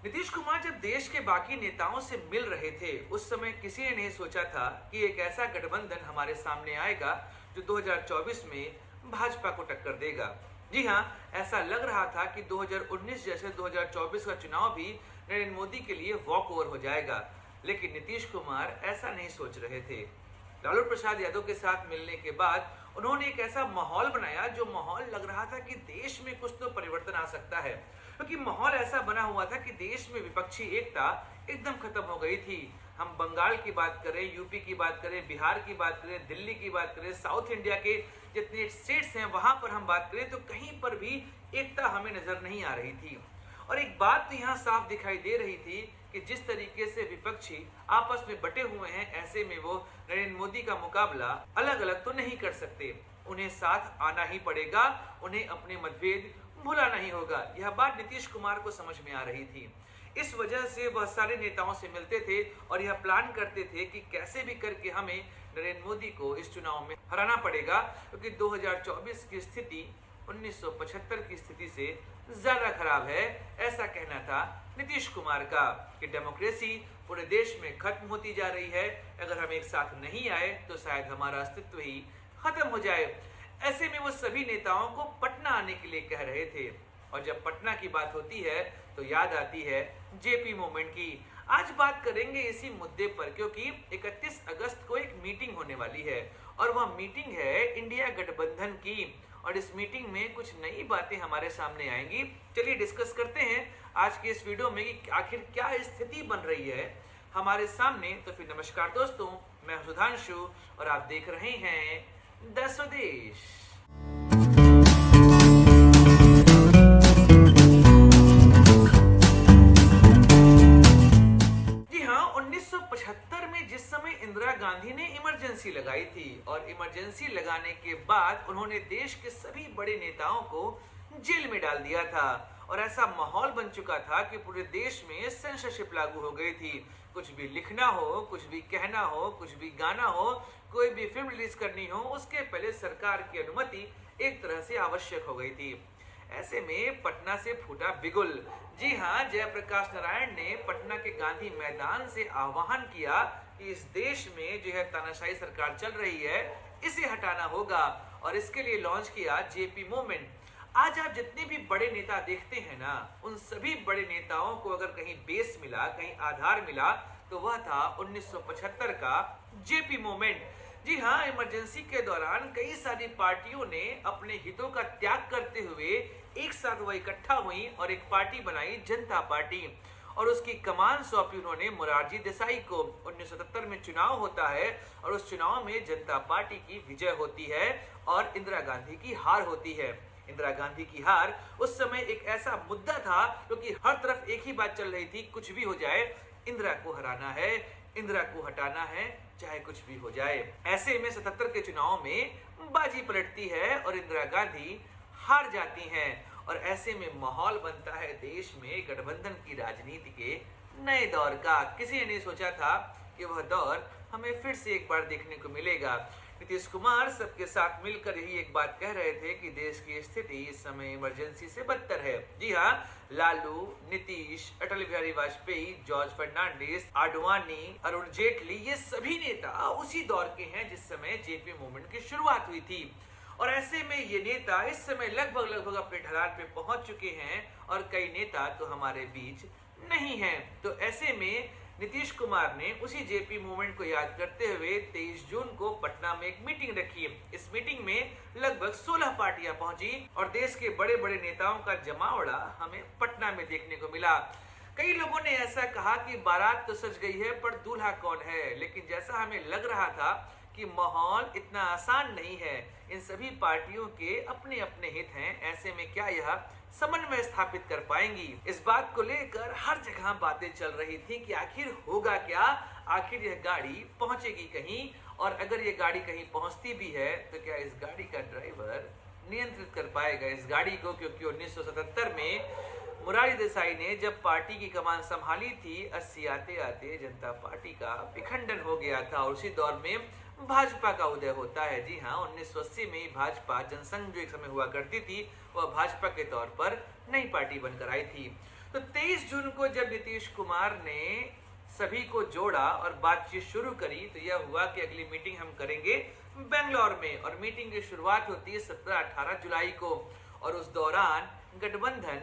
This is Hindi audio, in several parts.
नीतीश कुमार जब देश के बाकी नेताओं से मिल रहे थे, उस समय किसी ने नहीं सोचा था कि एक ऐसा गठबंधन हमारे सामने आएगा जो 2024 में भाजपा को टक्कर देगा। जी हाँ, ऐसा लग रहा था कि 2019 जैसे 2024 का चुनाव भी नरेंद्र मोदी के लिए वॉक ओवर हो जाएगा, लेकिन नीतीश कुमार ऐसा नहीं सोच रहे थे। लालू प्रसाद यादव के साथ मिलने के बाद उन्होंने एक ऐसा माहौल बनाया जो माहौल लग रहा था कि देश में कुछ तो परिवर्तन आ सकता है, क्योंकि माहौल ऐसा बना हुआ था कि देश में विपक्षी एकता एकदम खत्म हो गई थी। हम बंगाल की बात करें, यूपी की बात करें, बिहार की बात करें, दिल्ली की बात करें, साउथ इंडिया के जितने स्टेट्स हैं वहां पर हम बात करें तो कहीं पर भी एकता हमें नजर नहीं आ रही थी। और एक बात तो यहाँ साफ दिखाई दे रही थी कि जिस तरीके से विपक्षी आपस में बटे हुए हैं, ऐसे में वो नरेंद्र मोदी का मुकाबला अलग अलग तो नहीं कर सकते। उन्हें साथ आना ही पड़ेगा, उन्हें अपने मतभेद भुलाना ही होगा। यह बात नीतीश कुमार को समझ में आ रही थी। इस वजह से वह सारे नेताओं से मिलते थे और यह प्लान करते थे कि कैसे भी करके हमें नरेंद्र मोदी को इस चुनाव में हराना पड़ेगा, क्योंकि 2024 की स्थिति 1975 की स्थिति से ज्यादा खराब है। ऐसा कहना था नीतीश कुमार का कि डेमोक्रेसी पूरे देश में खत्म होती जा रही है, अगर हम एक साथ नहीं आए तो शायद हमारा अस्तित्व ही खत्म हो जाए। ऐसे में वो सभी नेताओं को पटना आने के लिए कह रहे थे, और जब पटना की बात होती है तो याद आती है जेपी मूवमेंट की। आज बात करेंगे इसी मुद्दे पर, क्योंकि 31 अगस्त को एक मीटिंग होने वाली है और वह मीटिंग है इंडिया गठबंधन की, और इस मीटिंग में कुछ नई बातें हमारे सामने आएंगी। चलिए डिस्कस करते हैं आज के इस वीडियो में कि आखिर क्या स्थिति बन रही है हमारे सामने। तो फिर नमस्कार दोस्तों, मैं सुधांशु और आप देख रहे हैं द स्वदेश। जी हाँ, 1975 में जिस समय इंदिरा गांधी ने इमरजेंसी लगाई थी और इमरजेंसी लगाने के बाद उन्होंने देश के सभी बड़े नेताओं को जेल में डाल दिया था, और ऐसा माहौल बन चुका था कि पूरे देश में सेंसरशिप लागू हो गई थी। कुछ भी लिखना हो, कुछ भी कहना हो, कुछ भी गाना हो, कोई भी फिल्म रिलीज करनी हो, उसके पहले सरकार की अनुमति एक तरह से आवश्यक हो गई थी। ऐसे में पटना से फूटा बिगुल। जी हाँ, जयप्रकाश नारायण ने पटना के गांधी मैदान से आह्वान किया कि इस देश में जो है तानाशाही सरकार चल रही है, इसे हटाना होगा, और इसके लिए लॉन्च किया जेपी मूवमेंट। आज आप जितने भी बड़े नेता देखते हैं ना, उन सभी बड़े नेताओं को अगर कहीं बेस मिला, कहीं आधार मिला, तो वह था 1975 का जेपी मूवमेंट। जी हाँ, इमरजेंसी के दौरान कई सारी पार्टियों ने अपने हितों का त्याग करते हुए एक साथ वह इकट्ठा हुई और एक पार्टी बनाई, जनता पार्टी, और उसकी कमान सौंपी उन्होंने मोरारजी देसाई को। 1977 में चुनाव होता है और उस चुनाव में जनता पार्टी की विजय होती है और इंदिरा गांधी की हार होती है। इंदिरा गांधी की हार उस समय एक ऐसा मुद्दा था क्योंकि हर तरफ एक ही बात चल रही थी, कुछ भी हो जाए इंदिरा को हराना है, इंदिरा को हटाना है, चाहे कुछ भी हो जाए। ऐसे में 77 के चुनाव में बाजी पलटती है और इंदिरा गांधी हार जाती हैं, और ऐसे में माहौल बनता है देश में गठबंधन की राजनीति के नए दौर का। किसी ने नहीं सोचा था कि वह दौर हमें फिर से एक बार देखने को मिलेगा। नीतीश कुमार सबके साथ मिलकर यही एक बात कह रहे थे कि देश की स्थिति इस समय इमरजेंसी से बदतर है। जी हाँ, लालू, नीतीश, अटल बिहारी वाजपेयी, जॉर्ज फर्नांडिस, आडवाणी, अरुण जेटली, ये सभी नेता उसी दौर के हैं जिस समय जेपी मूवमेंट की शुरुआत हुई थी, और ऐसे में ये नेता इस समय लगभग अपने ढलान पे पहुंच चुके हैं और कई नेता तो हमारे बीच नहीं हैं। तो ऐसे में नीतीश कुमार ने उसी जेपी मूवमेंट को याद करते हुए 23 जून को पटना में एक मीटिंग रखी। इस मीटिंग में लगभग 16 पार्टियां पहुंची और देश के बड़े बड़े नेताओं का जमावड़ा हमें पटना में देखने को मिला। कई लोगों ने ऐसा कहा कि बारात तो सज गई है पर दूल्हा कौन है, लेकिन जैसा हमें लग रहा था कि माहौल इतना आसान नहीं है। इन सभी पार्टियों के अपने अपने हित हैं, ऐसे में क्या यह समन्वय स्थापित कर पाएंगी? इस बात को लेकर हर जगह बातें चल रही थी कि आखिर होगा क्या, आखिर यह गाड़ी पहुंचेगी कहीं, और अगर यह गाड़ी कहीं पहुंचती भी है तो क्या इस गाड़ी का ड्राइवर नियंत्रित कर पाएगा इस गाड़ी को? क्योंकि 1977 में मोरारजी देसाई ने जब पार्टी की कमान संभाली थी, 80 आते आते जनता पार्टी का विखंडन हो गया था और उसी दौर में भाजपा का उदय होता है। जी हाँ, 1980 में भाजपा जनसंघ जो एक समय हुआ करती थी, वह भाजपा के तौर पर नई पार्टी बनकर आई थी। तो 23 जून को जब नीतीश कुमार ने सभी को जोड़ा और बातचीत शुरू करी तो यह हुआ कि अगली मीटिंग हम करेंगे बेंगलोर में, और मीटिंग की शुरुआत होती है 17-18 जुलाई को, और उस दौरान गठबंधन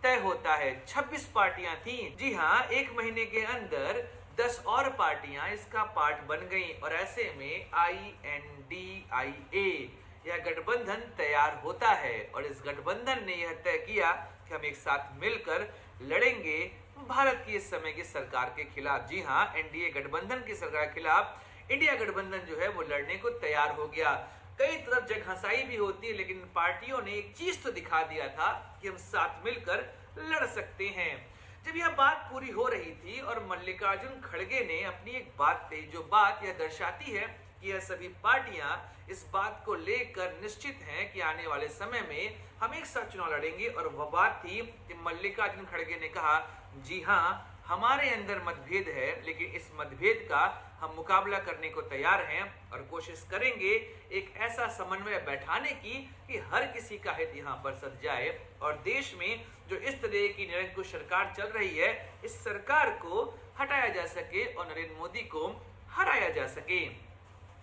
तय होता है। 26 पार्टियां थी। जी हाँ, एक महीने के अंदर 10 और पार्टियां इसका पार्ट बन गई, और ऐसे में INDIA यह गठबंधन तैयार होता है। और इस गठबंधन ने यह तय किया कि हम एक साथ मिलकर लड़ेंगे भारत की इस समय की सरकार के खिलाफ। जी हाँ, NDA गठबंधन की सरकार के खिलाफ इंडिया गठबंधन जो है वो लड़ने को तैयार हो गया। कई तरफ जगहंसाई भी होती है, लेकिन पार्टियों ने एक चीज तो दिखा दिया था कि हम साथ मिलकर लड़ सकते हैं। जब यह बात पूरी हो रही थी और मल्लिकार्जुन खड़गे ने अपनी एक बात कही, जो बात यह दर्शाती है कि यह सभी पार्टियां इस बात को लेकर निश्चित हैं कि आने वाले समय में हम एक साथ चुनाव लड़ेंगे। और वह बात थी कि मल्लिकार्जुन खड़गे ने कहा, जी हाँ, हमारे अंदर मतभेद है, लेकिन इस मतभेद का हम मुकाबला करने को तैयार हैं और कोशिश करेंगे एक ऐसा समन्वय बैठाने की कि हर किसी का हित यहाँ पर सध जाए, और देश में जो इस तरह की निरंकुश सरकार चल रही है, इस सरकार को हटाया जा सके और नरेंद्र मोदी को हराया जा सके।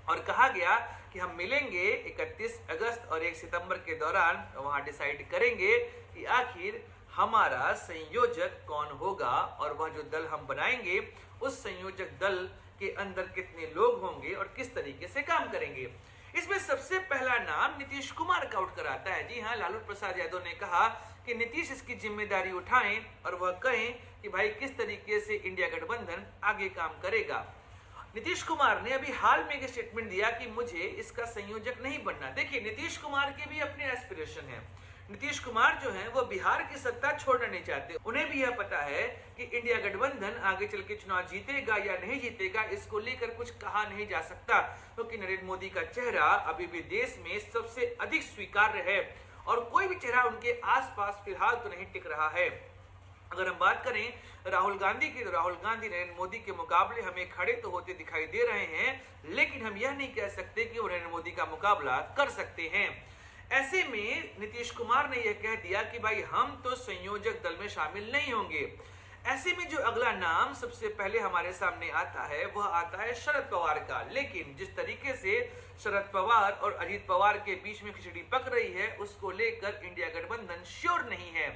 और कहा गया कि हम मिलेंगे 31 अगस्त और 1 सितंबर के दौरान, वहां डिसाइड करेंगे कि आखिर हमारा संयोजक कौन होगा, और वह जो दल हम बनाएंगे उस संयोजक दल के अंदर कितने लोग होंगे और किस तरीके से काम करेंगे। इसमें सबसे पहला नाम नीतीश कुमार का उठकर आता है। जी हाँ, लालू प्रसाद यादव ने कहा कि नीतीश इसकी जिम्मेदारी उठाएं और वह कहें कि भाई किस तरीके से इंडिया गठबंधन आगे काम करेगा। नीतीश कुमार ने अभी हाल में एक स्टेटमेंट दिया कि मुझे इसका संयोजक नहीं बनना। देखिए, नीतीश कुमार के भी अपने एस्पिरेशन है। नीतीश कुमार जो है वो बिहार की सत्ता छोड़ना नहीं चाहते। उन्हें भी यह पता है कि इंडिया गठबंधन आगे चल के चुनाव जीतेगा या नहीं जीतेगा, इसको लेकर कुछ कहा नहीं जा सकता, क्योंकि नरेंद्र मोदी का चेहरा अभी भी देश में सबसे अधिक स्वीकार्य है और कोई भी चेहरा उनके आसपास फिलहाल तो नहीं टिक रहा है। अगर हम बात करें राहुल गांधी की, तो राहुल गांधी नरेंद्र मोदी के मुकाबले हमें खड़े तो होते दिखाई दे रहे हैं, लेकिन हम यह नहीं कह सकते कि वो नरेंद्र मोदी का मुकाबला कर सकते हैं। ऐसे में नीतीश कुमार ने यह कह दिया कि भाई हम तो संयोजक दल में शामिल नहीं होंगे। ऐसे में जो अगला नाम सबसे पहले हमारे सामने आता है वह आता है शरद पवार का। लेकिन जिस तरीके से शरद पवार और अजीत पवार के बीच में खिचड़ी पक रही है, उसको लेकर इंडिया गठबंधन श्योर नहीं है।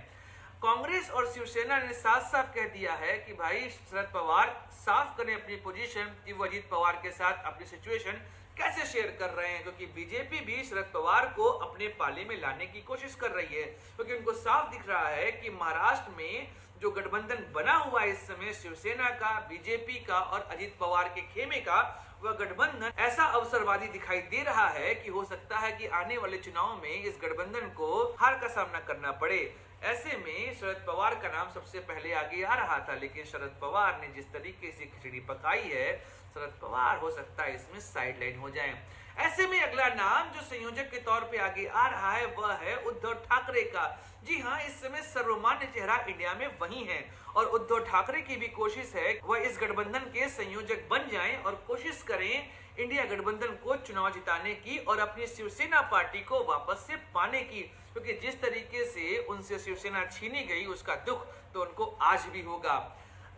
कांग्रेस और शिवसेना ने साफ साफ कह दिया है कि भाई शरद पवार साफ करें अपनी पोजीशन कि वो अजीत पवार के साथ अपनी सिचुएशन कैसे शेयर कर रहे हैं, क्योंकि बीजेपी भी शरद पवार को अपने पाले में लाने की कोशिश कर रही है, क्योंकि उनको साफ दिख रहा है कि महाराष्ट्र में जो गठबंधन बना हुआ है इस समय शिवसेना का, बीजेपी का और अजीत पवार के खेमे का, वह गठबंधन ऐसा अवसरवादी दिखाई दे रहा है कि हो सकता है कि आने वाले चुनाव में इस गठबंधन को हार का सामना करना पड़े। ऐसे में शरद पवार का नाम सबसे पहले आगे आ रहा था, लेकिन शरद पवार ने जिस तरीके से खिचड़ी पकाई है, शरद पवार हो सकता है इसमें साइडलाइन हो जाएं। ऐसे में अगला नाम जो संयोजक के तौर पे आगे आ रहा है वह है उद्धव ठाकरे का। जी हाँ, इस समय सर्वमान्य चेहरा इंडिया में वही है और उद्धव ठाकरे की भी कोशिश है वह इस गठबंधन के संयोजक बन जाएं और कोशिश करें इंडिया गठबंधन को चुनाव जिताने की और अपनी शिवसेना पार्टी को वापस से पाने की, क्योंकि जिस तरीके से उनसे शिवसेना छीनी गई उसका दुख तो उनको आज भी होगा।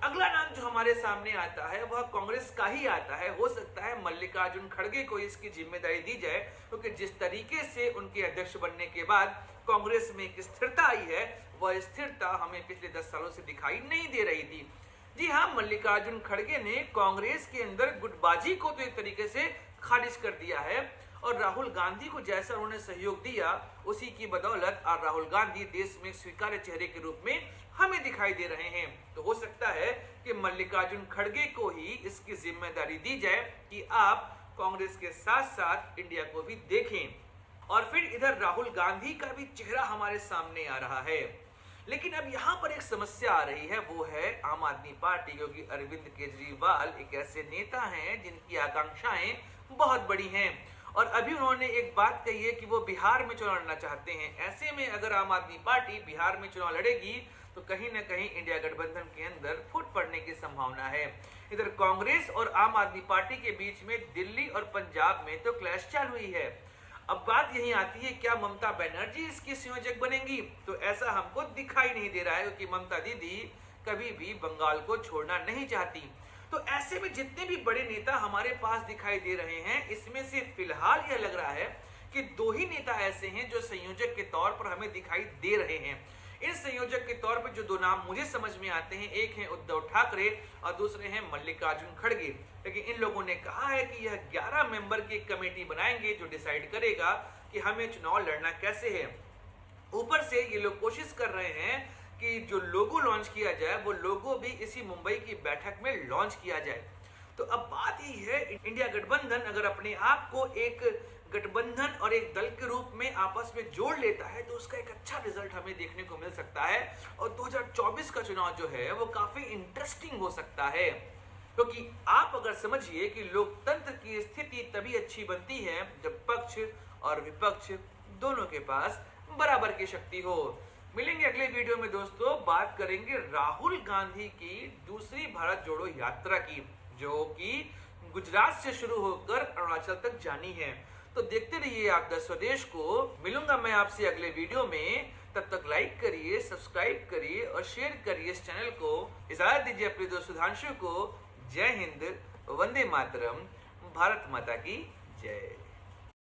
अगला नाम जो हमारे सामने आता है वह कांग्रेस का ही आता है। हो सकता है मल्लिकार्जुन खड़गे को इसकी जिम्मेदारी दी जाए, क्योंकि जिस तरीके से उनके अध्यक्ष बनने के बाद कांग्रेस में एक स्थिरता आई है, वह स्थिरता हमें पिछले 10 सालों से दिखाई नहीं दे रही थी। जी हाँ, मल्लिकार्जुन खड़गे ने कांग्रेस के अंदर गुटबाजी को तो एक तरीके से खारिज कर दिया है और राहुल गांधी को जैसा उन्होंने सहयोग दिया उसी की बदौलत और राहुल गांधी देश में स्वीकार्य चेहरे के रूप में हमें दिखाई दे रहे हैं। तो हो सकता है कि मल्लिकार्जुन खड़गे को ही इसकी जिम्मेदारी दी जाए कि आप कांग्रेस के साथ साथ इंडिया को भी देखें। और फिर इधर राहुल गांधी का भी चेहरा हमारे सामने आ रहा है, लेकिन अब यहाँ पर एक समस्या आ रही है, वो है आम आदमी पार्टी, क्योंकि अरविंद केजरीवाल एक ऐसे नेता हैं जिनकी आकांक्षाएं बहुत बड़ी हैं और अभी उन्होंने एक बात कही है कि वो बिहार में चुनाव लड़ना चाहते हैं। ऐसे में अगर आम आदमी पार्टी बिहार में चुनाव लड़ेगी तो कहीं ना कहीं इंडिया गठबंधन के अंदर फूट पड़ने की संभावना है। इधर कांग्रेस और आम आदमी पार्टी के बीच में दिल्ली और पंजाब में तो क्लैश चालू हुई है। अब बात यही आती है, क्या ममता बनर्जी इसकी संयोजक बनेंगी? तो ऐसा हमको दिखाई नहीं दे रहा है, क्योंकि ममता दीदी कभी भी बंगाल को छोड़ना नहीं चाहती। तो ऐसे में जितने भी बड़े नेता हमारे पास दिखाई दे रहे हैं, इसमें से फिलहाल यह लग रहा है कि 2 ही नेता ऐसे हैं जो संयोजक के तौर पर हमें दिखाई दे रहे हैं। इन संयोजक के तौर पर जो 2 नाम मुझे समझ में आते हैं, एक है उद्धव ठाकरे और दूसरे हैं मल्लिकार्जुन खड़गे। लेकिन इन लोगों ने कहा है कि यह 11 मेंबर की कमेटी बनाएंगे जो डिसाइड करेगा कि हमें चुनाव लड़ना कैसे है। ऊपर से ये लोग कोशिश कर रहे हैं कि जो लोगो लॉन्च किया जाए वो लोगो भी इसी मुंबई की बैठक में लॉन्च किया जाए। तो अब बात यही है, इंडिया गठबंधन अगर अपने आप को एक गठबंधन और एक दल के रूप में आपस में जोड़ लेता है तो उसका एक अच्छा रिजल्ट हमें देखने को मिल सकता है और 2024 का चुनाव जो है वो काफी इंटरेस्टिंग हो सकता है। क्योंकि आप अगर समझिए कि लोकतंत्र की स्थिति तभी अच्छी बनती है जब पक्ष और विपक्ष दोनों के पास बराबर की शक्ति हो। मिलेंगे अगले वीडियो में दोस्तों, बात करेंगे राहुल गांधी की दूसरी भारत जोड़ो यात्रा की, जो कि गुजरात से शुरू होकर अरुणाचल तक जानी है। तो देखते रहिए आप द स्वदेश को। मिलूंगा मैं आपसे अगले वीडियो में, तब तक लाइक करिए, सब्सक्राइब करिए और शेयर करिए इस चैनल को। इजाजत दीजिए अपने दोस्त सुधांशु को। जय हिंद, वंदे मातरम, भारत माता की जय।